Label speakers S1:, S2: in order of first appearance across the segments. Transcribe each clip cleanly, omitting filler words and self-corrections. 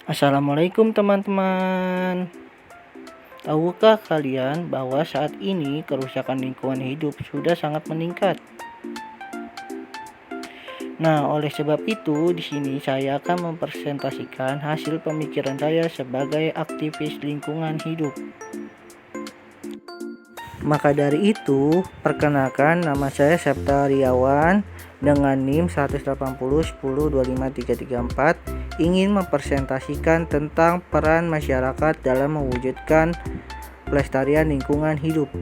S1: Assalamualaikum teman-teman. Tahukah kalian bahwa saat ini kerusakan lingkungan hidup sudah sangat meningkat? Nah, oleh sebab itu di sini saya akan mempresentasikan hasil pemikiran saya sebagai aktivis lingkungan hidup. Maka dari itu, perkenalkan nama saya Septa Riawan dengan NIM 180102534 ingin mempresentasikan tentang peran masyarakat dalam mewujudkan pelestarian lingkungan hidup.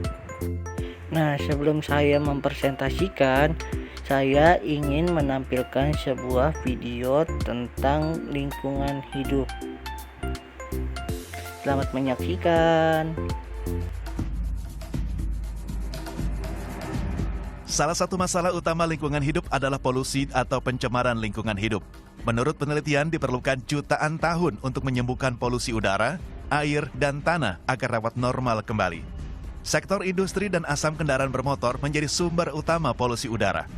S1: Nah, sebelum saya mempresentasikan, saya ingin menampilkan sebuah video tentang lingkungan hidup. Selamat menyaksikan.
S2: Salah satu masalah utama lingkungan hidup adalah polusi atau pencemaran lingkungan hidup. Menurut penelitian, diperlukan jutaan tahun untuk menyembuhkan polusi udara, air, dan tanah agar dapat normal kembali. Sektor industri dan asam kendaraan bermotor menjadi sumber utama polusi udara.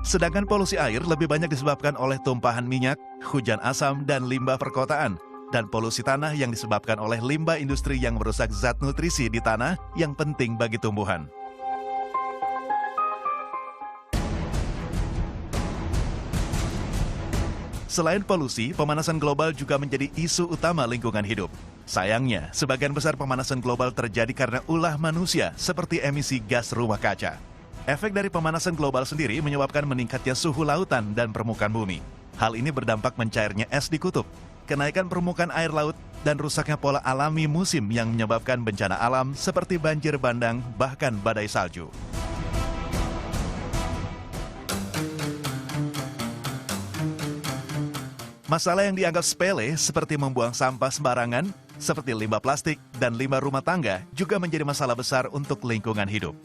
S2: Sedangkan polusi air lebih banyak disebabkan oleh tumpahan minyak, hujan asam, dan limbah perkotaan. Dan polusi tanah yang disebabkan oleh limbah industri yang merusak zat nutrisi di tanah yang penting bagi tumbuhan. Selain polusi, pemanasan global juga menjadi isu utama lingkungan hidup. Sayangnya, sebagian besar pemanasan global terjadi karena ulah manusia seperti emisi gas rumah kaca. Efek dari pemanasan global sendiri menyebabkan meningkatnya suhu lautan dan permukaan bumi. Hal ini berdampak mencairnya es di kutub, kenaikan permukaan air laut, dan rusaknya pola alami musim yang menyebabkan bencana alam seperti banjir bandang, bahkan badai salju. Masalah yang dianggap sepele seperti membuang sampah sembarangan, seperti limbah plastik dan limbah rumah tangga juga menjadi masalah besar untuk lingkungan hidup.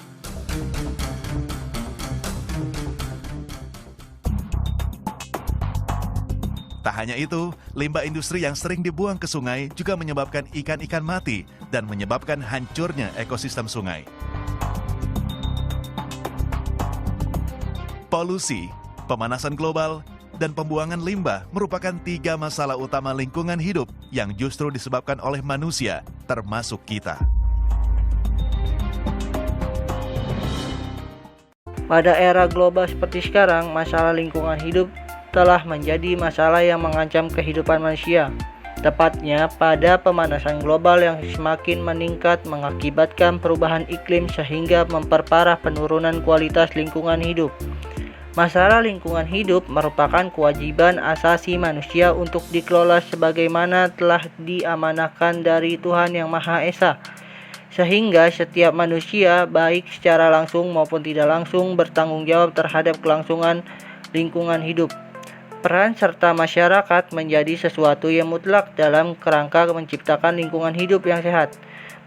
S2: Tak hanya itu, limbah industri yang sering dibuang ke sungai juga menyebabkan ikan-ikan mati dan menyebabkan hancurnya ekosistem sungai. Polusi, pemanasan global, dan pembuangan limbah merupakan 3 masalah utama lingkungan hidup yang justru disebabkan oleh manusia, termasuk kita.
S1: Pada era global seperti sekarang, masalah lingkungan hidup telah menjadi masalah yang mengancam kehidupan manusia. Tepatnya pada pemanasan global yang semakin meningkat mengakibatkan perubahan iklim sehingga memperparah penurunan kualitas lingkungan hidup. Masalah lingkungan hidup merupakan kewajiban asasi manusia untuk dikelola sebagaimana telah diamanahkan dari Tuhan Yang Maha Esa, sehingga setiap manusia baik secara langsung maupun tidak langsung bertanggung jawab terhadap kelangsungan lingkungan hidup. Peran serta masyarakat menjadi sesuatu yang mutlak dalam kerangka menciptakan lingkungan hidup yang sehat.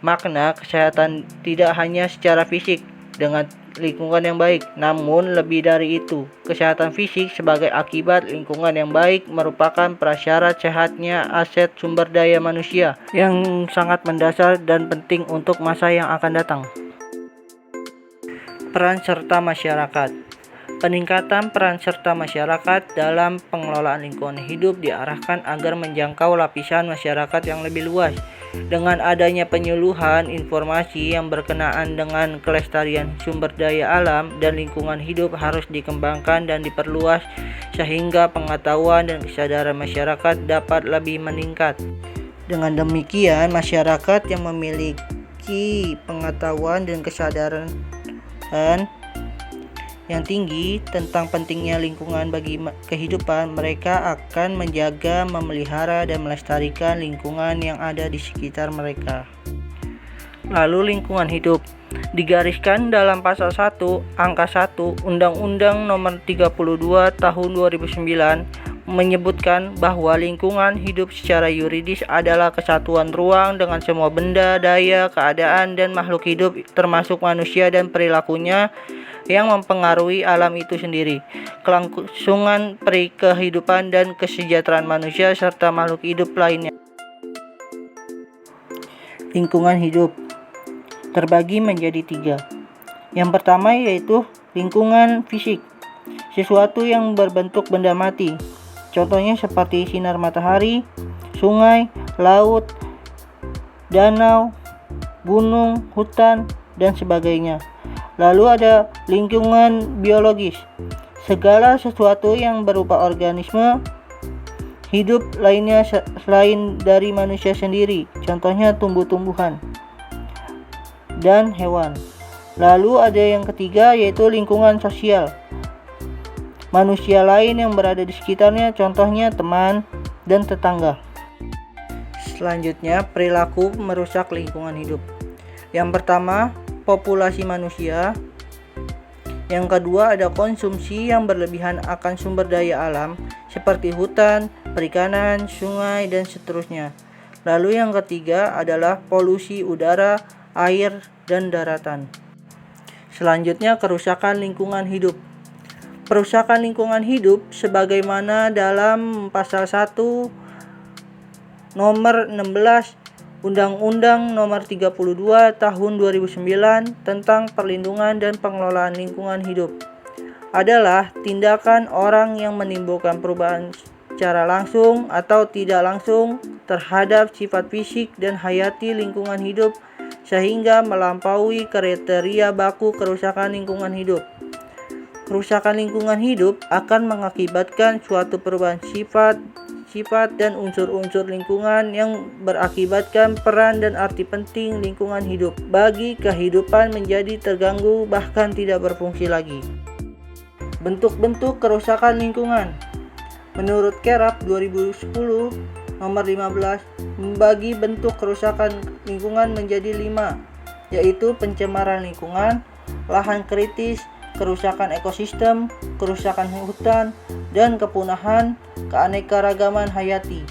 S1: Makna kesehatan tidak hanya secara fisik dengan lingkungan yang baik, namun lebih dari itu, kesehatan fisik sebagai akibat lingkungan yang baik merupakan prasyarat sehatnya aset sumber daya manusia yang sangat mendasar dan penting untuk masa yang akan datang. Peran serta masyarakat. Peningkatan peran serta masyarakat dalam pengelolaan lingkungan hidup diarahkan agar menjangkau lapisan masyarakat yang lebih luas. Dengan adanya penyuluhan informasi yang berkenaan dengan kelestarian sumber daya alam dan lingkungan hidup harus dikembangkan dan diperluas sehingga pengetahuan dan kesadaran masyarakat dapat lebih meningkat. Dengan demikian, masyarakat yang memiliki pengetahuan dan kesadaran yang tinggi tentang pentingnya lingkungan bagi kehidupan, mereka akan menjaga, memelihara, dan melestarikan lingkungan yang ada di sekitar mereka. Lalu lingkungan hidup digariskan dalam pasal 1 angka 1 Undang-Undang Nomor 32 Tahun 2009 menyebutkan bahwa lingkungan hidup secara yuridis adalah kesatuan ruang dengan semua benda, daya, keadaan, dan makhluk hidup termasuk manusia dan perilakunya yang mempengaruhi alam itu sendiri, kelangsungan kehidupan dan kesejahteraan manusia serta makhluk hidup lainnya. Lingkungan hidup terbagi menjadi 3. Yang pertama yaitu lingkungan fisik. sesuatu yang berbentuk benda mati. Contohnya seperti sinar matahari, sungai, laut, danau, gunung, hutan, dan sebagainya. Lalu ada lingkungan biologis. Segala sesuatu yang berupa organisme hidup lainnya selain dari manusia sendiri. Contohnya tumbuh-tumbuhan dan hewan. Lalu ada yang ketiga, yaitu lingkungan sosial. Manusia lain yang berada di sekitarnya, contohnya teman dan tetangga. Selanjutnya, perilaku merusak lingkungan hidup. Yang pertama, populasi manusia. Yang kedua, ada konsumsi yang berlebihan akan sumber daya alam seperti hutan, perikanan, sungai, dan seterusnya. Lalu yang ketiga adalah polusi udara, air, dan daratan. Selanjutnya, kerusakan lingkungan hidup. Perusakan lingkungan hidup sebagaimana dalam pasal 1 nomor 16 Undang-Undang nomor 32 tahun 2009 tentang perlindungan dan pengelolaan lingkungan hidup adalah tindakan orang yang menimbulkan perubahan secara langsung atau tidak langsung terhadap sifat fisik dan hayati lingkungan hidup sehingga melampaui kriteria baku kerusakan lingkungan hidup. Kerusakan lingkungan hidup akan mengakibatkan suatu perubahan sifat dan unsur-unsur lingkungan yang berakibatkan peran dan arti penting lingkungan hidup bagi kehidupan menjadi terganggu bahkan tidak berfungsi lagi. Bentuk-bentuk kerusakan lingkungan. Menurut Kerap 2010 nomor 15 membagi bentuk kerusakan lingkungan menjadi 5, yaitu pencemaran lingkungan, lahan kritis, kerusakan ekosistem, kerusakan hutan, dan kepunahan keanekaragaman hayati.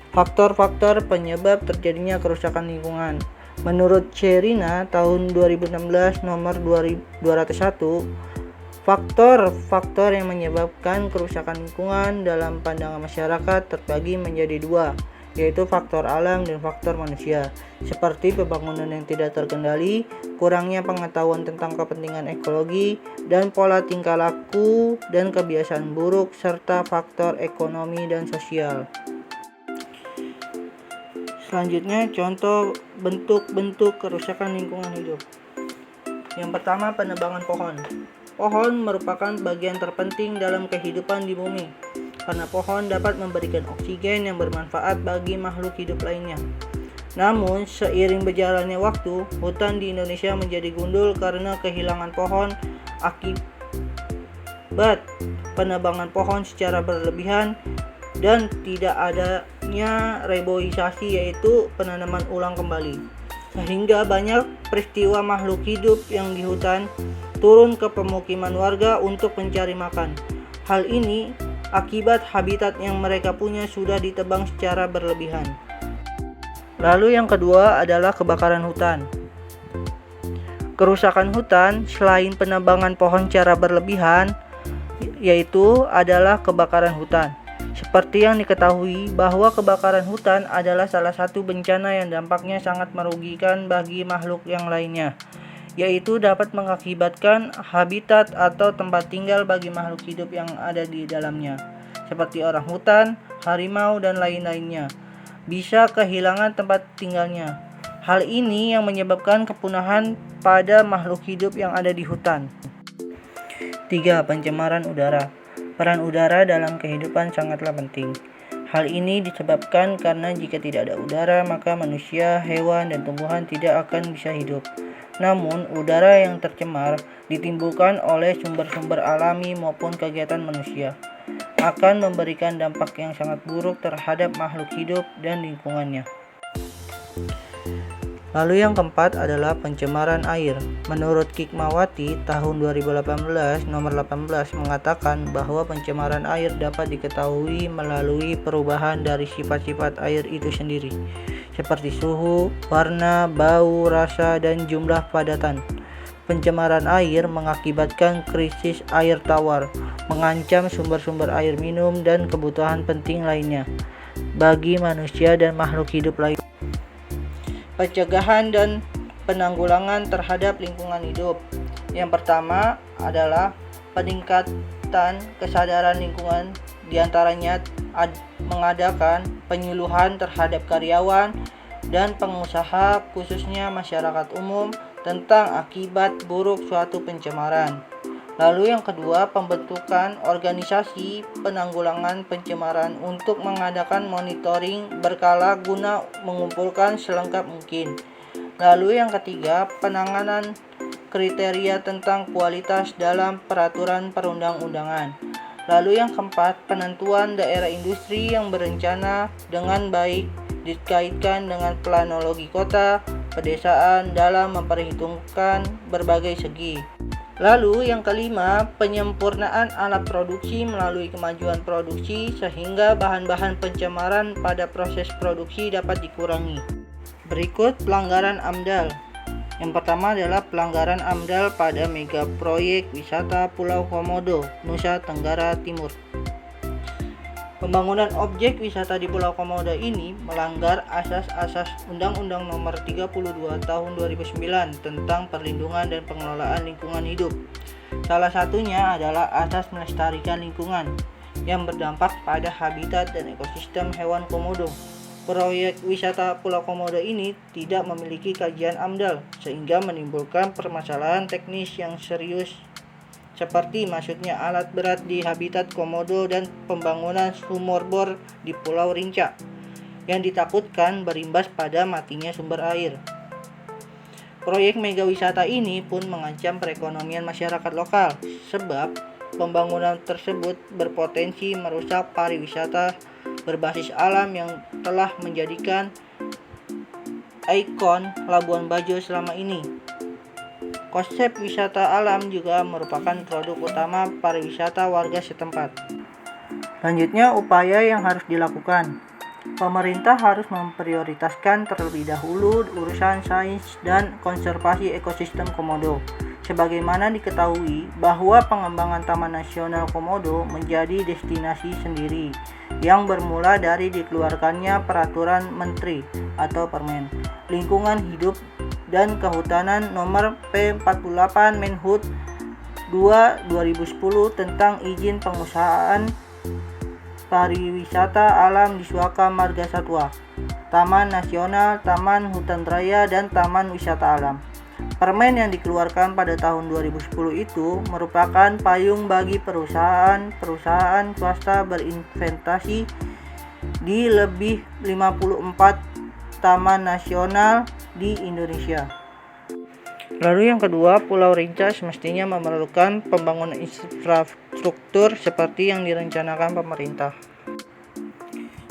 S1: Faktor-faktor penyebab terjadinya kerusakan lingkungan. Menurut Sherina tahun 2016 nomor 201, faktor-faktor yang menyebabkan kerusakan lingkungan dalam pandangan masyarakat terbagi menjadi 2, yaitu faktor alam dan faktor manusia, seperti pembangunan yang tidak terkendali, kurangnya pengetahuan tentang kepentingan ekologi, dan pola tingkah laku dan kebiasaan buruk, serta faktor ekonomi dan sosial. Selanjutnya, contoh bentuk-bentuk kerusakan lingkungan hidup. Yang pertama, penebangan pohon. Pohon merupakan bagian terpenting dalam kehidupan di bumi, karena pohon dapat memberikan oksigen yang bermanfaat bagi makhluk hidup lainnya. Namun, seiring berjalannya waktu, hutan di Indonesia menjadi gundul karena kehilangan pohon akibat penebangan pohon secara berlebihan dan tidak adanya reboisasi, yaitu penanaman ulang kembali. Sehingga banyak peristiwa makhluk hidup yang di hutan turun ke pemukiman warga untuk mencari makan. Hal ini akibat habitat yang mereka punya sudah ditebang secara berlebihan. Lalu yang kedua adalah kebakaran hutan. Kerusakan hutan selain penebangan pohon secara berlebihan, yaitu adalah kebakaran hutan. Seperti yang diketahui bahwa kebakaran hutan adalah salah satu bencana yang dampaknya sangat merugikan bagi makhluk yang lainnya, yaitu dapat mengakibatkan habitat atau tempat tinggal bagi makhluk hidup yang ada di dalamnya, seperti orang hutan, harimau, dan lain-lainnya, bisa kehilangan tempat tinggalnya. Hal ini yang menyebabkan kepunahan pada makhluk hidup yang ada di hutan. 3. Pencemaran udara. Peran udara dalam kehidupan sangatlah penting. Hal ini disebabkan karena jika tidak ada udara, maka manusia, hewan, dan tumbuhan tidak akan bisa hidup. Namun, udara yang tercemar ditimbulkan oleh sumber-sumber alami maupun kegiatan manusia akan memberikan dampak yang sangat buruk terhadap makhluk hidup dan lingkungannya. Lalu yang keempat adalah pencemaran air. Menurut Kikmawati tahun 2018 nomor 18 mengatakan bahwa pencemaran air dapat diketahui melalui perubahan dari sifat-sifat air itu sendiri, seperti suhu, warna, bau, rasa, dan jumlah padatan. Pencemaran air mengakibatkan krisis air tawar, mengancam sumber-sumber air minum dan kebutuhan penting lainnya bagi manusia dan makhluk hidup lain. Pencegahan dan penanggulangan terhadap lingkungan hidup. Yang pertama adalah meningkatkan kesadaran lingkungan, diantaranya mengadakan penyuluhan terhadap karyawan dan pengusaha, khususnya masyarakat umum, tentang akibat buruk suatu pencemaran. Lalu yang kedua, pembentukan organisasi penanggulangan pencemaran untuk mengadakan monitoring berkala guna mengumpulkan selengkap mungkin. Lalu yang ketiga, penanganan kriteria tentang kualitas dalam peraturan perundang-undangan. Lalu yang keempat, penentuan daerah industri yang berencana dengan baik dikaitkan dengan planologi kota, pedesaan dalam memperhitungkan berbagai segi. Lalu yang kelima, penyempurnaan alat produksi melalui kemajuan produksi sehingga bahan-bahan pencemaran pada proses produksi dapat dikurangi. Berikut pelanggaran AMDAL. Yang pertama adalah pelanggaran AMDAL pada mega proyek wisata Pulau Komodo, Nusa Tenggara Timur. Pembangunan objek wisata di Pulau Komodo ini melanggar asas-asas Undang-Undang Nomor 32 Tahun 2009 tentang perlindungan dan pengelolaan lingkungan hidup. Salah satunya adalah asas melestarikan lingkungan yang berdampak pada habitat dan ekosistem hewan komodo. Proyek wisata Pulau Komodo ini tidak memiliki kajian AMDAL sehingga menimbulkan permasalahan teknis yang serius, seperti masuknya alat berat di habitat komodo dan pembangunan sumur bor di Pulau Rinca yang ditakutkan berimbas pada matinya sumber air. Proyek mega wisata ini pun mengancam perekonomian masyarakat lokal sebab pembangunan tersebut berpotensi merusak pariwisata berbasis alam yang telah menjadikan ikon Labuan Bajo selama ini. Konsep wisata alam juga merupakan produk utama pariwisata warga setempat. Selanjutnya, upaya yang harus dilakukan. Pemerintah harus memprioritaskan terlebih dahulu urusan sains dan konservasi ekosistem komodo. Sebagaimana diketahui bahwa pengembangan Taman Nasional Komodo menjadi destinasi sendiri yang bermula dari dikeluarkannya Peraturan Menteri atau Permen Lingkungan Hidup dan Kehutanan Nomor P48 Menhub 2/2010 tentang izin pengusahaan pariwisata alam di Suaka Marga Satwa, Taman Nasional, Taman Hutan Raya, dan Taman Wisata Alam. Permen yang dikeluarkan pada tahun 2010 itu merupakan payung bagi perusahaan swasta berinvestasi di lebih 54 taman nasional di Indonesia. Lalu yang kedua, Pulau Rinca semestinya memerlukan pembangunan infrastruktur seperti yang direncanakan pemerintah.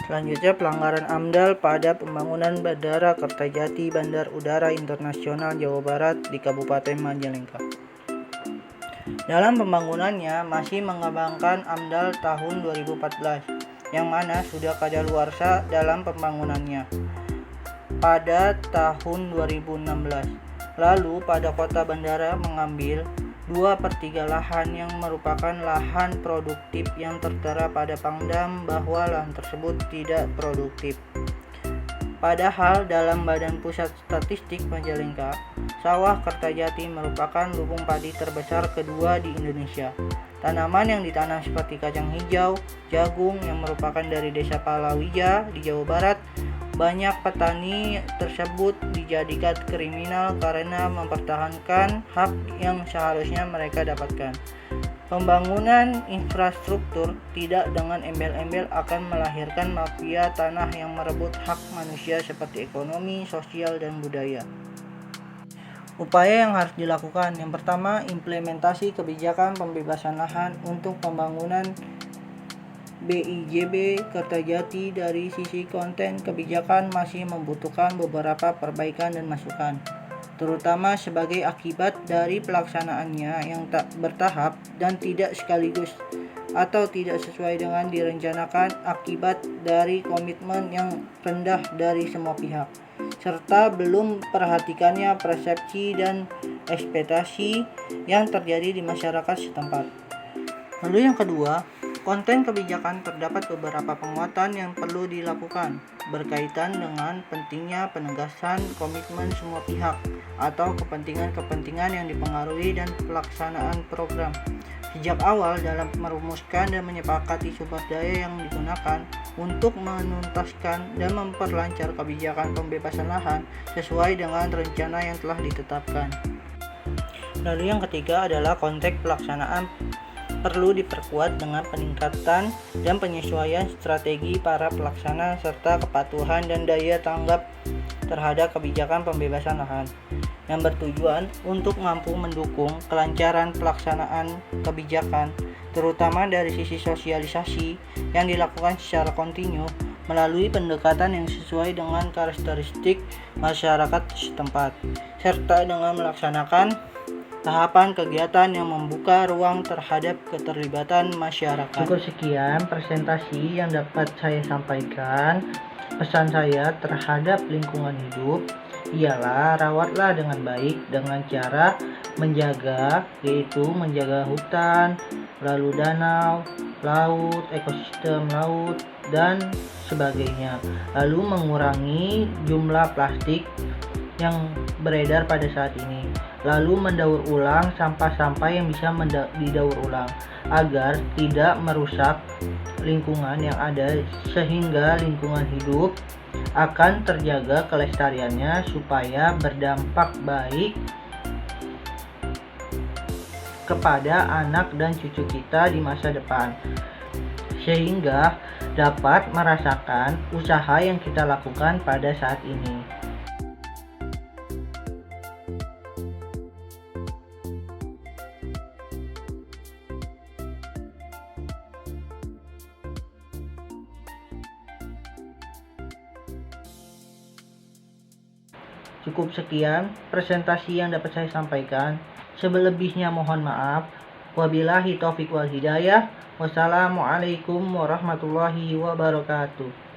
S1: Selanjutnya, pelanggaran AMDAL pada pembangunan Bandara Kertajati Bandar Udara Internasional Jawa Barat di Kabupaten Majalengka. Dalam pembangunannya masih mengembangkan AMDAL tahun 2014, yang mana sudah kadaluarsa dalam pembangunannya pada tahun 2016. Lalu pada kota bandara mengambil 2/3 lahan yang merupakan lahan produktif yang tertera pada Pangdam bahwa lahan tersebut tidak produktif. Padahal dalam Badan Pusat Statistik Majalengka, sawah Kertajati merupakan lumbung padi terbesar kedua di Indonesia. Tanaman yang ditanam seperti kacang hijau, jagung yang merupakan dari desa Palawija di Jawa Barat, banyak petani tersebut dijadikan kriminal karena mempertahankan hak yang seharusnya mereka dapatkan. Pembangunan infrastruktur tidak dengan embel-embel akan melahirkan mafia tanah yang merebut hak manusia seperti ekonomi, sosial, dan budaya. Upaya yang harus dilakukan. Yang pertama, implementasi kebijakan pembebasan lahan untuk pembangunan BIJB Kertajati. Dari sisi konten kebijakan masih membutuhkan beberapa perbaikan dan masukan, terutama sebagai akibat dari pelaksanaannya yang tak bertahap dan tidak sekaligus atau tidak sesuai dengan direncanakan, akibat dari komitmen yang rendah dari semua pihak, serta belum perhatikannya persepsi dan ekspektasi yang terjadi di masyarakat setempat. Lalu yang kedua, konten kebijakan terdapat beberapa penguatan yang perlu dilakukan berkaitan dengan pentingnya penegasan komitmen semua pihak atau kepentingan-kepentingan yang dipengaruhi dan pelaksanaan program. Sejak awal dalam merumuskan dan menyepakati sumber daya yang digunakan untuk menuntaskan dan memperlancar kebijakan pembebasan lahan sesuai dengan rencana yang telah ditetapkan. Lalu yang ketiga adalah konteks pelaksanaan perlu diperkuat dengan peningkatan dan penyesuaian strategi para pelaksana serta kepatuhan dan daya tanggap terhadap kebijakan pembebasan lahan yang bertujuan untuk mampu mendukung kelancaran pelaksanaan kebijakan, terutama dari sisi sosialisasi yang dilakukan secara kontinu melalui pendekatan yang sesuai dengan karakteristik masyarakat setempat, serta dengan melaksanakan tahapan kegiatan yang membuka ruang terhadap keterlibatan masyarakat. Cukup sekian presentasi yang dapat saya sampaikan. Pesan saya terhadap lingkungan hidup ialah rawatlah dengan baik dengan cara menjaga, yaitu menjaga hutan, lalu danau, laut, ekosistem laut, dan sebagainya. Lalu mengurangi jumlah plastik yang beredar pada saat ini. Lalu mendaur ulang sampah-sampah yang bisa didaur ulang agar tidak merusak lingkungan yang ada, sehingga lingkungan hidup akan terjaga kelestariannya supaya berdampak baik kepada anak dan cucu kita di masa depan, sehingga dapat merasakan usaha yang kita lakukan pada saat ini. Cukup sekian presentasi yang dapat saya sampaikan. Selebihnya mohon maaf. Wabillahi taufiq wal hidayah. Wassalamualaikum warahmatullahi wabarakatuh.